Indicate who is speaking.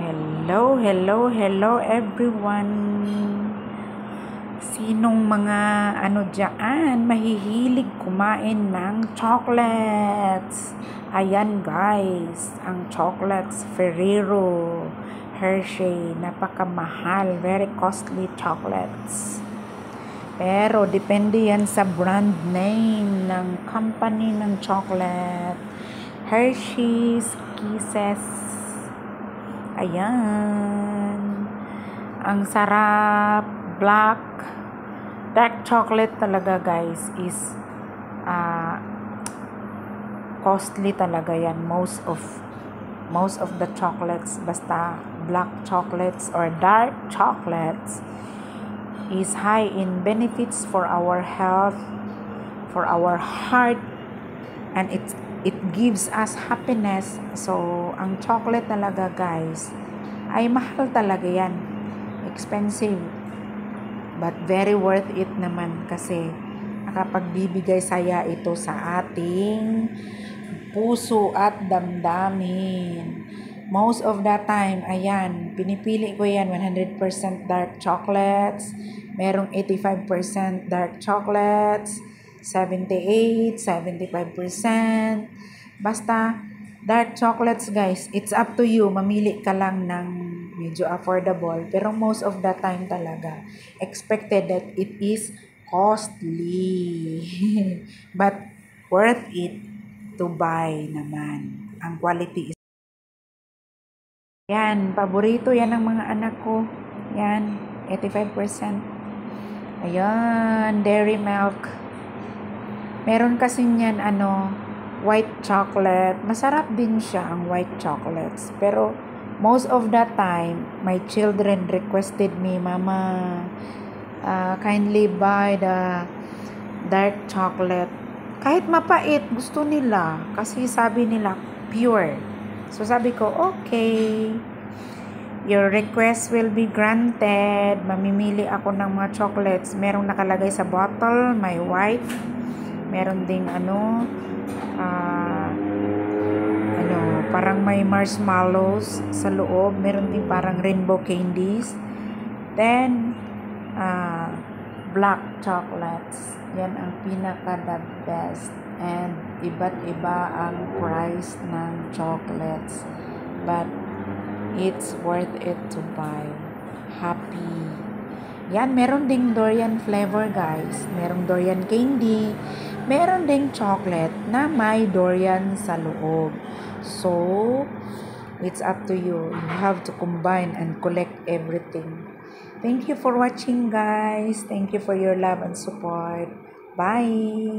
Speaker 1: Hello, hello, hello everyone. Sinong mga dyan mahihilig kumain ng chocolates? Ayan guys, ang chocolates Ferrero, Hershey, napakamahal, very costly chocolates. Pero depende yan sa brand name ng company ng chocolate. Hershey's Kisses. Ayan. Ang sarap. Dark chocolate talaga guys is costly talaga yan. Most of the chocolates, basta black chocolates or dark chocolates, is high in benefits for our health, for our heart, and it gives us happiness. So, ang chocolate talaga guys, ay mahal talaga yan. Expensive. But very worth it naman kasi nakapagbibigay saya ito sa ating puso at damdamin. Most of the time, ayan, pinipili ko yan 100% dark chocolates. Merong 85% dark chocolates. 78, 75%. Basta, dark chocolates guys, it's up to you. Mamili ka lang ng medyo affordable. Pero most of the time talaga, expected that it is costly. But, worth it to buy naman. Ang quality is yan, paborito yan ng mga anak ko. Yan, 85%. Ayan, dairy milk. Meron kasi niyan white chocolate. Masarap din siya ang white chocolates. Pero most of the time, my children requested me, Mama, kindly buy the dark chocolate. Kahit mapait, gusto nila. Kasi sabi nila, pure. So sabi ko, okay. Your request will be granted. Mamimili ako ng mga chocolates. Merong nakalagay sa bottle, may white. Meron ding parang may marshmallows sa loob. Meron ding parang rainbow candies. Then, black chocolates. Yan ang pinaka-the best. And iba't iba ang price ng chocolates. But, it's worth it to buy. Happy. Yan, meron ding durian flavor guys. Merong durian candy. Meron ding chocolate na may durian sa loob. So, it's up to you. You have to combine and collect everything. Thank you for watching guys. Thank you for your love and support. Bye!